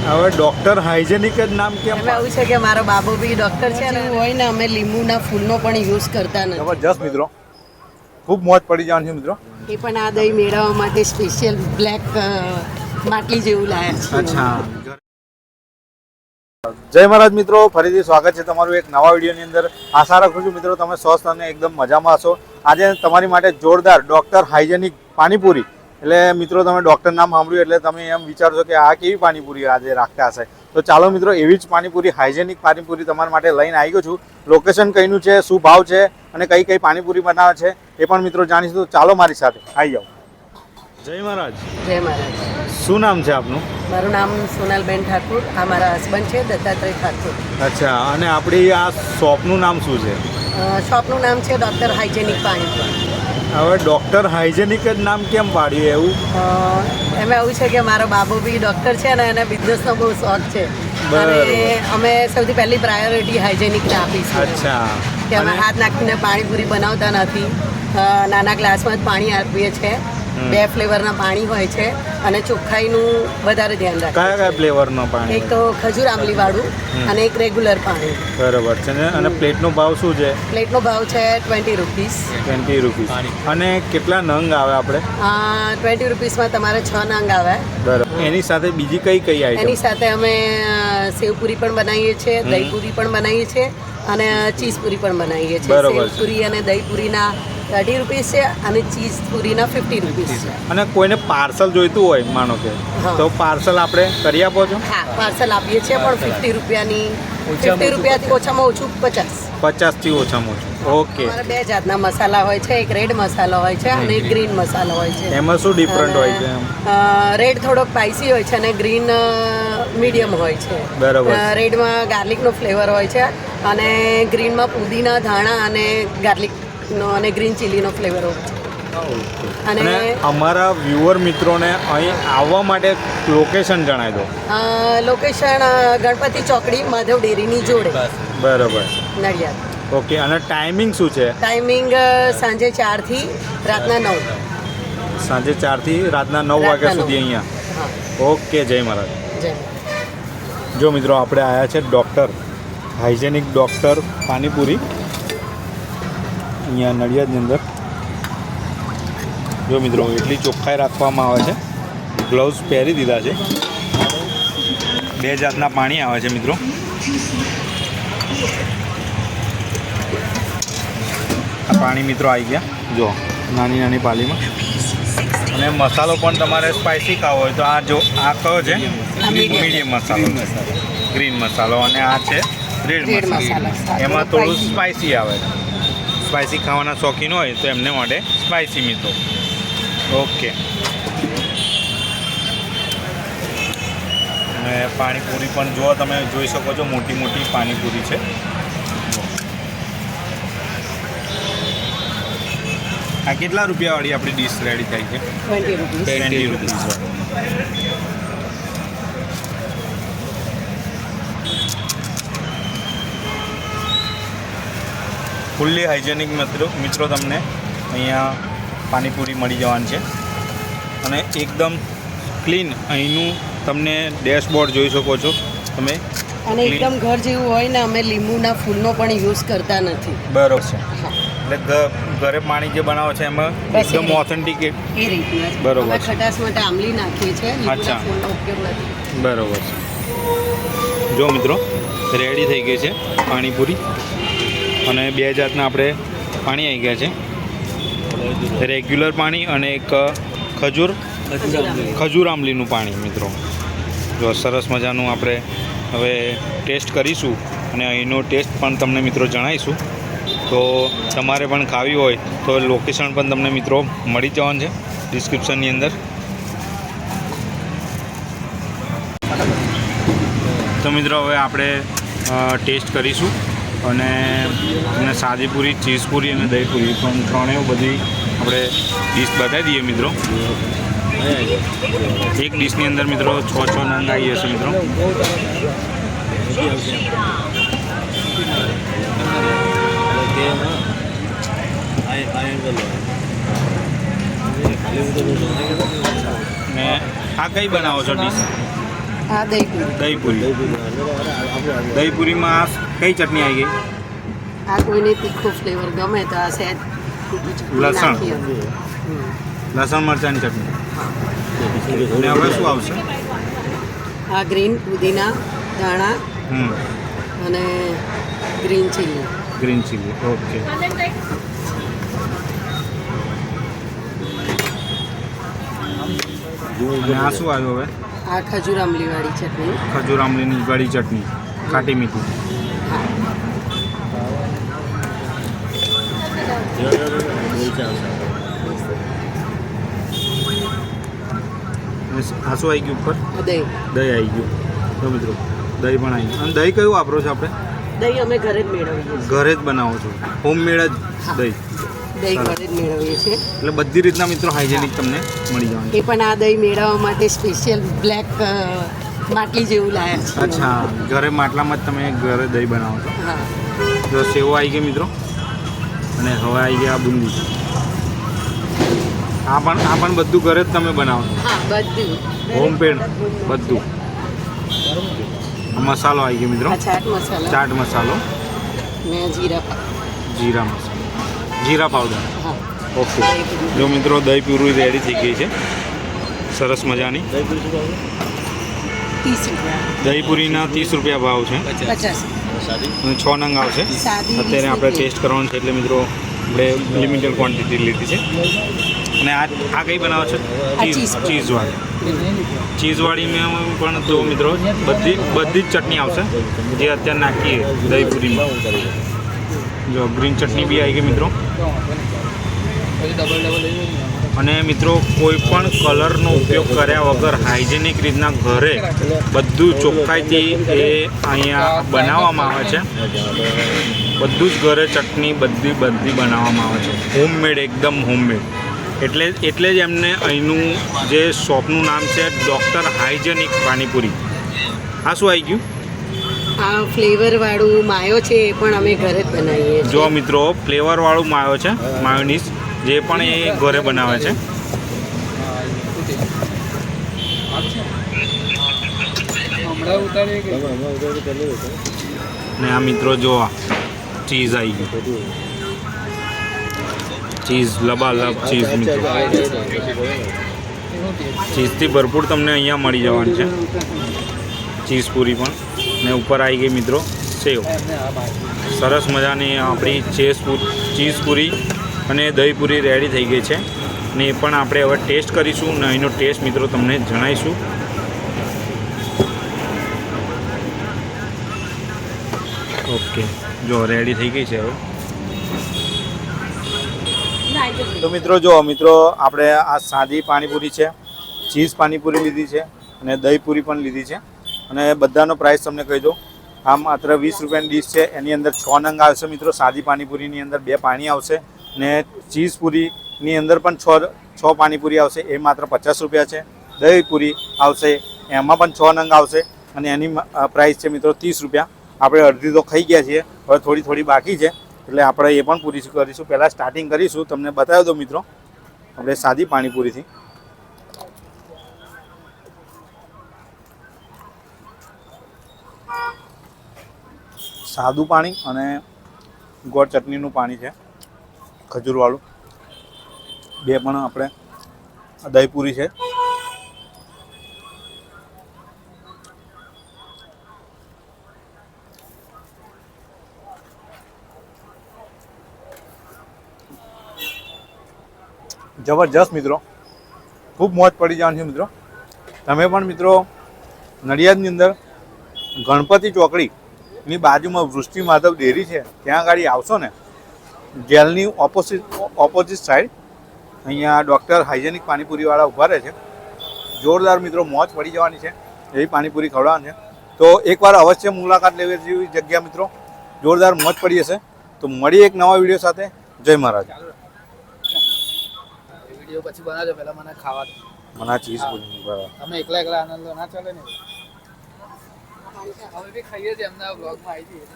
હવે doctor hygienic જ નામ કેમ? હવે એવું છે કે મારો બાબુ બી ડોક્ટર છે ને હોય ને અમે લીંબુના ફૂલનો પણ યુઝ કરતા નથી. જબરજસ્ત મિત્રો, ખૂબ મોજ પડી જવાની છે મિત્રો. એ પણ આ દહીં મેળવવા માટે સ્પેશિયલ બ્લેક માટલી જેવું લાયા છે. અચ્છા, જય મહારાજ મિત્રો, ફરીથી સ્વાગત છે તમારું એક નવા વિડીયોની અંદર. આશા રાખું છું મિત્રો તમે સ્વસ્થ અને એકદમ મજામાં હશો. આજે તમારી માટે જોરદાર ડોક્ટર હાઇજેનિક પાણીપુરી, એટલે મિત્રો તમે ડોક્ટર નામ સાંભળ્યું એટલે તમે એમ વિચારશો કે આ કેવી પાણીપુરી આજે રાખતા હશે. તો ચાલો મિત્રો, એવી જ પાણીપુરી હાઇજેનિક પાણીપુરી તમારા માટે લઈને આવી ગયો છું. લોકેશન કઈનું છે, શું ભાવ છે અને કઈ કઈ પાણીપુરી બનાવે છે એ પણ મિત્રો જાણીશું. તો ચાલો મારી સાથે આવી જાઓ. જય મહારાજ. જય મહારાજ. શું નામ છે આપનું? મારું નામ સોનલબેન ઠાકુર. આ મારા હસબન્ડ છે દત્તાત્રેય ઠાકુર. અચ્છા, અને આપણી આ શોપનું નામ શું છે? શોપનું નામ છે ડોક્ટર હાઇજેનિક પાણીપુરી. હવે ડોક્ટર હાઇજેનિક જ નામ કેમ પાડ્યું એવું? એમાં એવું છે કે મારો બાબુ બી ડોક્ટર છે ને એને બિઝનેસનો બહુ શોખ છે અને અમે સૌથી પહેલી પ્રાયોરિટી હાઇજેનિકને આપીશું. અચ્છા, કે અમે હાથ નાખીને પાણીપુરી બનાવતા નથી. નાના ગ્લાસમાં જ પાણી આપીએ છીએ. 2 ફ્લેવરના પાણી હોય છે અને ચોખ્ખાઈનું વધારે ધ્યાન રાખીએ. કયા કયા ફ્લેવરનો પાણી? એક તો ખજૂર આંબલી વાળું અને એક રેગ્યુલર પાણી. બરાબર છે ને. અને પ્લેટનો ભાવ શું છે? પ્લેટનો ભાવ છે 20 રૂપીસ. 20 રૂપીસ. અને કેટલા નંગ આવે આપણે? 20 રૂપીસમાં તમારે 6 નંગ આવે. બરાબર. એની સાથે બીજી કઈ કઈ આઈટમ? એની સાથે અમે સેવપુરી પણ બનાવીએ છીએ, દહીંપુરી પણ બનાવીએ છીએ અને ચીઝપુરી પણ બનાવીએ છીએ. સેવપુરી અને દહીંપુરીના 30 રૂપીસ છે અને ચીઝ પૂરીના 50 રૂપીસ છે. અને કોઈને પાર્સલ જોઈતું હોય માનો કે, તો પાર્સલ આપણે કરી આપો છો? હા, પાર્સલ આપીએ છીએ પણ 50 રૂપિયાની. 50 રૂપિયાથી ઓછામાં ઓછું 50 થી ઓછામાં ઓછું. ઓકે. અમારે 2 જાતના મસાલા હોય છે. એક રેડ મસાલો હોય છે અને એક ગ્રીન મસાલો હોય છે. એમાં શું ડિફરન્ટ હોય છે? રેડ થોડોક સ્પાઈસી હોય છે અને ગ્રીન મીડિયમ હોય છે. બરાબર. રેડમાં ગાર્લિકનો ફ્લેવર હોય છે અને ગ્રીનમાં પુદીના, ધાણા અને ગાર્લિક નો અને ગ્રીન ચીલીનો ફ્લેવર હોય છે. અને અમારા વ્યુઅર મિત્રોને અહીં આવવા માટે લોકેશન જણાવી દો. લોકેશન ગણપતિ ચોકડી, માધવ ડેરીની જોડે. બરાબર. નડિયાદ. ઓકે. અને ટાઈમિંગ શું છે? ટાઈમિંગ સાંજે 4 થી રાતના 9. સાંજે 4 થી રાતના 9 વાગ્યા સુધી અહીંયા. ઓકે, જય મહારાજ. જય. જો મિત્રો, આપણે આવ્યા છે ડૉક્ટર હાઇજેનિક ડૉક્ટર પાણીપુરી અહીંયા નડિયાદની અંદર. જો મિત્રો, એટલી ચોખ્ખાઈ રાખવામાં આવે છે. ગ્લવ્સ પહેરી દીધા છે. 2 જાતના પાણી આવે છે મિત્રો. આ પાણી મિત્રો આવી ગયા, જો નાની નાની પાલીમાં. અને મસાલો પણ તમારે સ્પાઇસી ખાવો હોય તો આ જો આ કયો છે? મીડિયમ મસાલો, ગ્રીન મસાલો. અને આ છે રેડ મસાલો. એમાં થોડું સ્પાઇસી આવે છે. સ્પાઇસી ખાવાના શોખીન હોય તો એમને માટે સ્પાઇસી મિત્રો. ઓકે. અને પાણીપુરી પણ જો તમે જોઈ શકો છો, મોટી મોટી પાણીપુરી છે. આ કેટલા રૂપિયાવાળી આપણી ડીશ રેડી થાય છે? 20 રૂપીસ. 20 રૂપીસ. ફૂલ્લી હાઇજેનિક મિત્રો તમને અહીંયા પાણીપુરી મળી જવાની છે. અને એકદમ ક્લીન અહીંનું તમને ડેશબોર્ડ જોઈ શકો છો તમે. અને એકદમ ઘર જેવું હોય ને. અમે લીંબુના ફૂલનો પણ યુઝ કરતા નથી. બરોબર છે. એટલે ઘરે પાણી જે બનાવો છે એમાં એકદમ ઓથેન્ટિક એ રીતના. બરોબર. ખટાશ માટે આંબલી નાખીએ છીએ. અચ્છા. ફૂલનો ઉપયોગ નથી. બરોબર છે. જો મિત્રો, રેડી થઈ ગઈ છે પાણીપુરી. અને 2 જાતના આપણે પાણી આવી ગયા છે. રેગ્યુલર પાણી અને એક ખજૂર આંબલીનું પાણી મિત્રો. જો સરસ મજાનું આપણે હવે ટેસ્ટ કરીશું અને અહીંનો ટેસ્ટ પણ તમને મિત્રો જણાવીશું. તો તમારે પણ ખાવી હોય તો લોકેશન પણ તમને મિત્રો મળી જવાનું છે ડિસ્ક્રિપ્શનની અંદર. તો મિત્રો, હવે આપણે ટેસ્ટ કરીશું અને તમને સાદી પૂરી, ચીઝ પૂરી અને દહીં પૂરી પણ ત્રણેય બધી આપણે ડીશ બતાવી દઈએ મિત્રો. એક ડીશની અંદર મિત્રો 6 નંગ આવી જશે મિત્રો. ને આ કઈ બનાવો છો ડીશ? આ દહીંપુરી. દહીંપુરી. દહીંપુરીમાં કઈ ચટણી આવી ગઈ? આ કોઈને તીખો ફ્લેવર ગમે તો આ સહેજ લસણ. નાખીએ. લસણ મરચાંની ચટણી. અને હવે શું આવશે? આ ગ્રીન પુદીના ધાણા હમ અને green chilli. Green chilli. Okay. અને આ શું આવ્યું હવે? આ ખજૂર આંબલીવાળી ચટણી. ખજૂર આમલીની ગળી ચટણી, ખાટી મીઠી. હા. અને આ શું આવી ગયું ઉપર? આ દહીં. દહીં આવી ગયું. તો મિત્રો દહીં પણ આવી ગયું. અને દહીં કયું વાપરો છો આપણે? દહીં અમે ઘરે જ મેળવીએ છીએ. ઘરે જ બનાવો છો? હોમમેડ જ દહીં? દહીં ઘરે જ મેળવીએ છીએ. એટલે બધી રીતના મિત્રો હાઇજેનિક તમને મળી જવાનું. એ પણ આ દહીં મેળવવા માટે સ્પેશિયલ બ્લેક માટલી જેવું લાયા છે. અચ્છા, ઘરે માટલામાં જ તમે ઘરે દહીં બનાવો છો? હા. તો સેવો આવી ગઈ મિત્રો. અને હવે આવી ગયા બુંદી. આ પણ બધું ઘરે જ તમે બનાવો છો? હા, બધું હોમમેડ બધું. મસાલો આવી ગયો મિત્રો. આ ચાટ મસાલા ચાટ મસાલો, ને જીરા જીરા મસાલો, જીરા પાવડર. હા. ઓકે. જો મિત્રો દહીં પૂરી રેડી થઈ ગઈ છે, સરસ મજાની. 30 રૂપિયા. દહીં પૂરીના 30 રૂપિયા ભાવ છે. 50. અને 6 નંગ આવશે. સાદી અત્યારે આપણે ટેસ્ટ કરવાનું છે એટલે મિત્રો આપણે લિમિટેડ ક્વોન્ટિટી લીધી છે. અને આ કઈ બનાવો છો? ચીઝવાળી. ચીઝવાળીમાં પણ તો મિત્રો બધી જ ચટણી આવશે જે અત્યારે નાખીએ દહીં પૂરીમાં. જો ગ્રીન ચટણી બી આવી ગઈ મિત્રો. અને મિત્રો કોઈ પણ કલરનો ઉપયોગ કર્યા વગર હાઇજેનિક રીતના ઘરે બધું ચોખ્ખાઈથી એ અહીંયા બનાવવામાં આવે છે. બધું જ ઘરે ચટણી બધી બનાવવામાં આવે છે. હોમમેડ, એકદમ હોમમેડ. એટલે જ એમને અહીંનું જે શોપનું નામ છે ડૉક્ટર હાઇજેનિક પાણીપુરી. આ શું આવી ગયું? આ ફ્લેવરવાળું માયો છે એ પણ અમે ઘરે જ બનાવીએ છીએ. જો મિત્રો ફ્લેવરવાળું માયો છે, માયોનીઝ, જે પણ એ ઘરે બનાવે છે. ને આ મિત્રો જો ચીઝ આવી ગયું. ચીઝ લબાલબ ચીઝ મિત્રો. ચીઝથી ભરપૂર તમને અહીંયા મળી જવાનું છે. ચીઝ પૂરી પણ. ને ઉપર આવી ગઈ મિત્રો સેવ. સરસ મજાની આપણી ચીઝ પૂરી અને દહીં પૂરી રેડી થઈ ગઈ છે. અને એ પણ આપણે હવે ટેસ્ટ કરીશું અને અહીંનો ટેસ્ટ મિત્રો તમને જણાવીશું. ઓકે, જો રેડી થઈ ગઈ છે હવે. તો મિત્રો આપણે આ સાદી પાણીપુરી છે, ચીઝ પાણીપુરી લીધી છે અને દહીં પૂરી પણ લીધી છે. અને બધાનો પ્રાઇસ તમને કહી દઉં. આ માત્ર 20 રૂપિયાની ડીશ છે. એની અંદર 6 નંગ આવશે મિત્રો. સાદી પાણીપુરીની અંદર 2 પાણી આવશે. ને ચીઝ પૂરીની અંદર પણ 6 પાણીપુરી આવશે. એ માત્ર 50 રૂપિયા છે. દહીં પૂરી આવશે, એમાં પણ 6 નંગ આવશે. અને એની પ્રાઇસ છે મિત્રો 30 રૂપિયા. આપણે અડધી તો ખાઈ ગયા છીએ, હવે થોડી બાકી છે. એટલે આપણે એ પણ પૂરી કરીશું. પહેલાં સ્ટાર્ટિંગ કરીશું, તમને બતાવી દો મિત્રો આપણે સાદી પાણીપુરીથી. સાદું પાણી અને ગોળ ચટણીનું પાણી છે, ખજૂરવાળું. 2 પણ આપણે દહીં પૂરી છે. જબરજસ્ત મિત્રો, ખૂબ મોજ પડી જવાની છે મિત્રો. તમે પણ મિત્રો નડિયાદની અંદર ગણપતિ ચોકડીની બાજુમાં વૃષ્ટિ માધવ ડેરી છે, ત્યાં આગળ આવશો ને, જેલની ઓપોઝિટ સાઈડ અહીંયા ડૉક્ટર હાઇજેનિક પાણીપુરીવાળા ઊભા રહે છે. જોરદાર મિત્રો મોજ પડી જવાની છે, એવી પાણીપુરી ખવડાવવાની છે. તો એકવાર અવશ્ય મુલાકાત લેવી જેવી જગ્યા મિત્રો. જોરદાર મોજ પડી હશે. તો મળીએ એક નવા વિડીયો સાથે. જય મહારાજ. વિડીયો પછી બનાવજો, પહેલા મને ખાવા દો. મને ચીઝ પૂરી બરાબર. અમે એકલા આનંદ લો ના ચાલે ને. હવે બી ખાઈએ છીએ, એમના બ્લોગમાં આવી જઈએ.